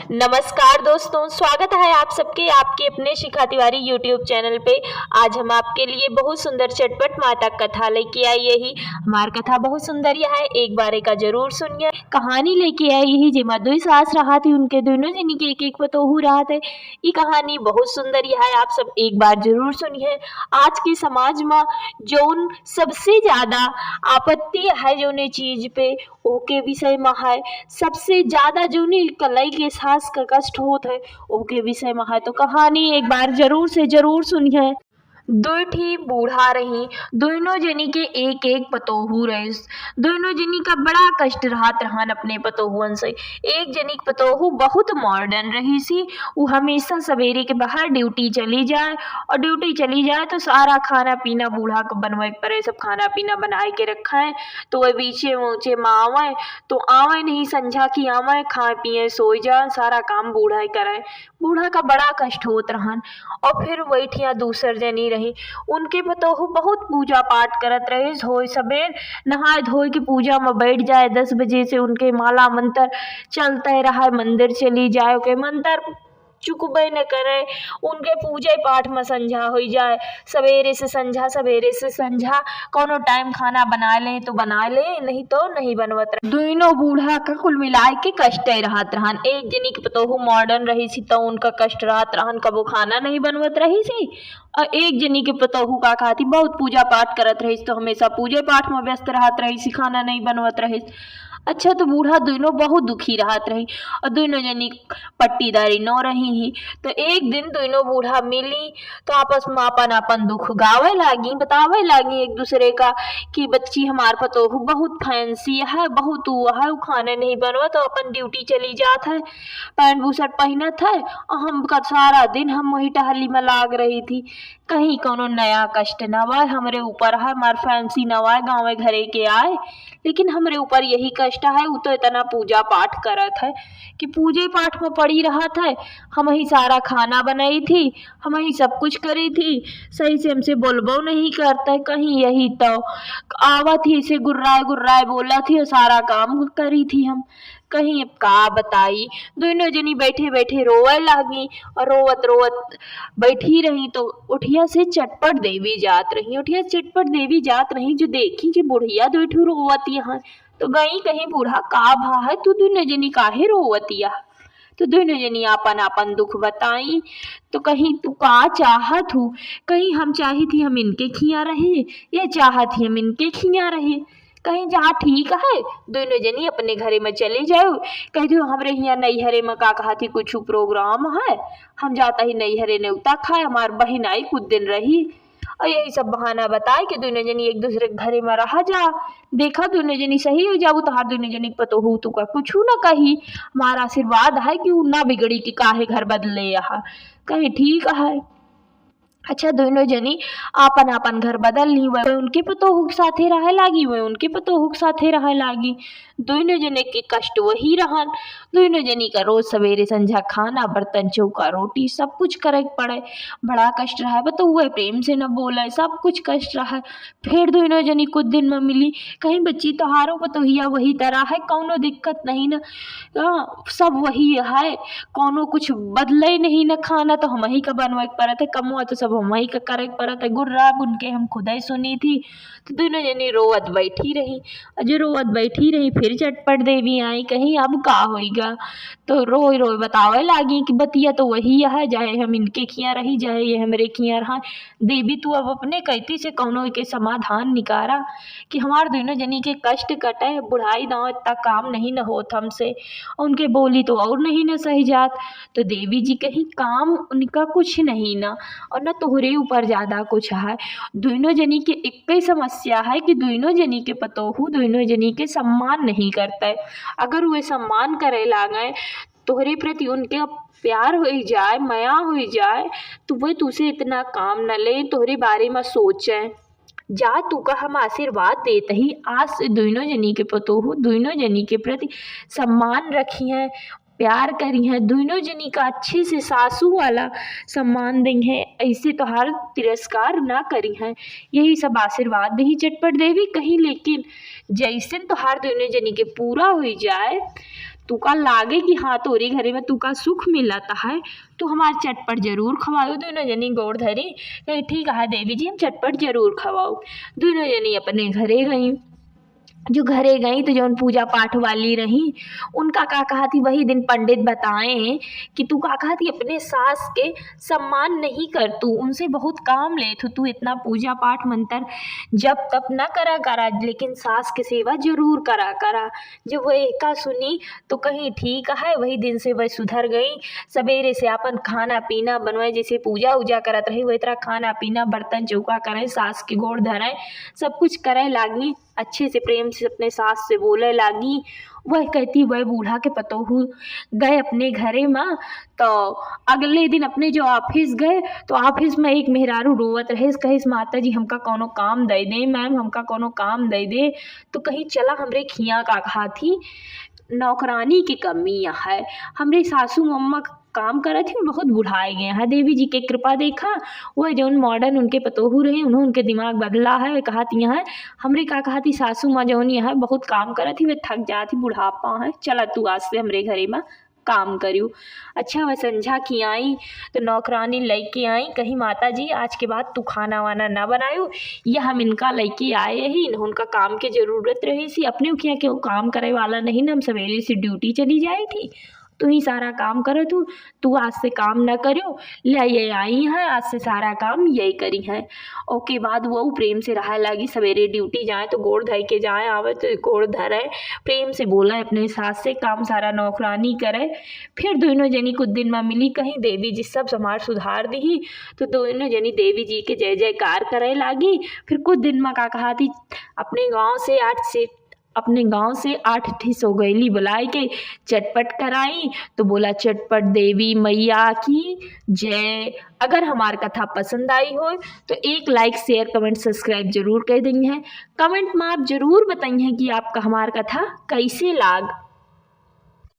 नमस्कार दोस्तों, स्वागत है आप सबके आपके अपने शिखा तिवारी यूट्यूब चैनल पे। आज हम आपके लिए बहुत सुंदर चटपट माता कथा लेके आई यही हमार कथा बहुत सुंदर यह है, एक बार का जरूर सुनिए। कहानी लेके आई यही जेमा दुई सास रहा थी, उनके दोनों जनी के एक एक पतोहू रहा थे। ये कहानी बहुत सुंदर यह है, आप सब एक बार जरूर सुनिए। आज के समाज में जौन सबसे ज्यादा आपत्ति है जौन चीज पे ओके विषय में है, सबसे ज्यादा जो कलाई के सांस का कष्ट होता है ओके विषय में है। तो कहानी एक बार जरूर से जरूर सुनिए। दो ठी बूढ़ा रही, दोनों जनी के एक एक पतोहू रहे। दोनों जनी का बड़ा कष्ट रहत रहन अपने पतोहुअन से। एक जनी की पतोहू बहुत मॉडर्न रही सी, वो हमेशा सवेरे के बाहर ड्यूटी चली जाए और ड्यूटी चली जाए तो सारा खाना पीना बूढ़ा को बनवाए पड़े, सब खाना पीना बनाए के रखा है। तो वह बीचे ऊंचे में आवे तो आवे नहीं, संझा की आवे खाए पिए सोई जाए, सारा काम बूढ़ा ही करे। बूढ़ा का बड़ा कष्ट होत रहन। और फिर वैठिया दूसर जनी रही, उनके पतोहू बहुत पूजा पाठ करत रहे। होय सबेर नहाए धोए के पूजा में बैठ जाए, 10 बजे से उनके माला मंत्र चलते रहा, मंदिर चली जाए के मंत्र चुकबे न करे, उनके पूजा पाठ में संझा हो जाए। सवेरे से संझा कोनो टाइम खाना बना ले तो बना ले, नहीं तो नहीं बनवत रहे। दोनों बूढ़ा का कुल मिलाए के कष्ट रहत रहन। एक जनी के पतोहू मॉडर्न रही सी तो उनका कष्ट रहत रहन, कबो खाना नहीं बनवत रही सी। और एक जनी के पतोहू का खाती बहुत पूजा पाठ करत रही तो हमेशा पूजा पाठ में व्यस्त रहत रही सी, खाना नहीं बनवत रही। अच्छा, तो बूढ़ा दोनों बहुत दुखी रहत रही और दोनों जनी पट्टीदारी न रही ही। तो एक दिन दोनों बूढ़ा मिली तो आपस में अपन अपन दुख गावे लागी, बतावे लागी एक दूसरे का कि बच्ची हमार पतोहू बहुत फैंसी है, बहुत वो है, वो खाने नहीं बनवा तो अपन ड्यूटी चली जात है, पैंट बुशर्ट पहनत है और हम का सारा दिन हम वही टहली में लाग रही थी। कहीं कोनो नया कष्ट न आए हमरे ऊपर है, हमार फैंसी न आए गाँव घरे के आए, लेकिन हमरे ऊपर यही कष्ट है। वो तो इतना पूजा पाठ करत है कि पूजे पाठ में पड़ी रहत है। हम ही सारा खाना बनाई थी, हम ही सब कुछ करी थी, सही से हमसे बोलबो नहीं करता, कहीं यही तो आवत ही से गुर्राए गुर्राए बोला थी और सारा काम करी थी हम। कहीं अब का बताई। दोनों जनी बैठे बैठे रोवे लागी और रोवत रोवत बैठी रही तो उठिया से चटपट देवी जात रही जो देखी कि बुढ़िया दोठू रोवत यहाँ तो गई कहीं बूढ़ा का भा है तू दोनों जनी काहे रोवतिया। तो दोनों जनी आपन आपन दुख बताई। तो कहीं तू का चाहत हूँ, कहीं हम चाही थी हम इनके खिया रहे, ये चाहत ही हम इनके खिया रहे। कहीं जहाँ ठीक है दोनों जनी अपने घरे में चले जाओ। कह दो हमरे यहाँ नैहरे में का कहा थी कुछ प्रोग्राम है, हम जाता ही नैहरे न्योता खाए, हमार बहन आई कुछ दिन रही और यही सब बहाना बताए कि दोनों जनी एक दूसरे के घरे में रहा जा। देखा दोनों जनी सही हो जाऊ तो हर दोनों जनी पतोहू तू का कुछ न कही, हमारा आशीर्वाद है कि वो ना बिगड़ी कि काहे घर बदले यहाँ। कहीं ठीक है। अच्छा, दोनों जनी आपन आपन घर बदल ली, वह उनके पतोहू साथे रहे लागी, वह उनके पतोहू साथे रहे लागी। दोनों जने के कष्ट वही रहन। दोनों जनी का रोज सवेरे संझा खाना बर्तन चौका रोटी सब कुछ करे पड़े, बड़ा कष्ट रहा। बतौए प्रेम से न बोले, सब कुछ कष्ट रहा। फिर दोनों जनी कुछ दिन में मिली, कहीं बच्ची तोहारों पतोहिया वही तरह है, कौनो दिक्कत नहीं न, सब वही है, कौनो कुछ बदले नहीं न, खाना तो हम ही का बनवाए पड़त है, कमुआ तो सब हम ही का करे पड़त है। गुर्रा बुन के हम खुद ही सुनी थी। तो दोनों जनी रोवत बैठी रही, जो रोवत बैठी रही फिर चटपट देवी आई, कहीं अब का होएगा। तो रोई रोई बतावे लागी कि बतिया तो वही है, चाहे हम इनके खिया रही चाहे ये हमरे खिया रहा। देवी तू अब अपने कहती से कौनो के समाधान निकारा कि हमार दोनों जनी के कष्ट कटे, बुढ़ाई दांव इतना काम नहीं न होत हमसे, उनके बोली तो और नहीं न सही जात। तो देवी जी कहीं काम उनका कुछ नहीं न और न तोहरे ऊपर ज्यादा कुछ है। दोनों जनी के एक ही समस्या है कि दोनों जनी के पतोहू दोनों जनी के सम्मान नहीं करते। अगर वे सम्मान करे लागे, तोहरे प्रति उनके प्यार हो जाए, माया हो जाए, तो वे तुझसे इतना काम न ले, तोहरे बारे में सोचे जा। तू का हम आशीर्वाद देते ही आज से दोनों जनी के पतोहू दोनों जनी के प्रति सम्मान रखी है, प्यार करी है, दोनों जनी का अच्छे से सासू वाला सम्मान दी है, ऐसे तो हर तिरस्कार ना करी है। यही सब आशीर्वाद दी चटपट देवी कहीं। लेकिन जैसे तो हर दोनों जनी के पूरा हो जाए तुका लागे कि हाँ तोरे घरे में तुका सुख मिलता है तो हमार चटपट जरूर खवाओ। दोनों जनी गोड़ धरी कही ठीक है देवी जी हम चटपट जरूर खवाओ। दोनों जनी अपने घरे गई। जो घरे गई तो जौन पूजा पाठ वाली रही उनका का कहा थी वही दिन पंडित बताएं कि तू का कहा थी अपने सास के सम्मान नहीं कर, तू उनसे बहुत काम ले तू इतना पूजा पाठ मंत्र जब तब न करा करा लेकिन सास की सेवा जरूर करा करा। जब वह एका सुनी तो कहीं ठीक है वही दिन से वह सुधर गई। सवेरे से अपन खाना पीना बनवाए जैसे पूजा उजा करत रही वही तरह खाना पीना बर्तन चौका करे सास के गोड़ धरे सब कुछ करे लागी। अच्छे से प्रेम से अपने सास से बोले लागी। वह कहती वह बूढ़ा के पतोहू गए अपने घरे में तो अगले दिन अपने जो ऑफिस गए तो ऑफिस में एक मेहरारू रोवत रहे कहिस माता जी हमका कोनो काम दे दे मैम हमका कोनो काम दे दे। तो कहीं चला हमरे खिया का कहा थी नौकरानी की कमी है हमरे सासू मम्मा काम करत ही बहुत बुढ़ाए गए हैं। देवी जी के कृपा देखा वह जौन मॉडर्न उनके पतोहू रहे उन्होंने उनके दिमाग बदला है। कहा थी यहाँ हमरे का कहा थी सासू माँ जौन यहाँ बहुत काम करत ही वे थक जाती बुढ़ापा है चला तू आज से हमरे घरे में काम करियो। अच्छा वह संझा की आई तो नौकरानी लेके आई कहीं माता जी आज के बाद तू खाना वाना ना बनायो ये हम इनका लेके आए ही उनका काम के जरूरत रही सी अपने क्या क्यों काम करे वाला नहीं ना हम सवेरे से ड्यूटी चली जाई थी तू ही सारा काम करे तू आज से काम ना करियो ले ये आई है आज से सारा काम यही करी है। ओके बाद वो प्रेम से रहा लगी सवेरे ड्यूटी जाए तो गोड़ धर के जाए आवे तो गोड़ धरे प्रेम से बोला अपने सास से काम सारा नौकरानी करे। फिर दोनों जनी कुछ दिन में मिली कहीं देवी जी सब समाज सुधार दी तो दोनों जनी देवी जी के जय जयकार करे लागी। फिर कुछ दिन में का कहा थी अपने गांव से 8 ठी सौगैली बुलाई के चटपट कराई तो बोला चटपट देवी मैया की जय। अगर हमार कथा पसंद आई हो तो एक लाइक शेयर कमेंट सब्सक्राइब जरूर कर देंगे हैं। कमेंट में आप जरूर बताइए कि आपका हमार कथा कैसे लाग।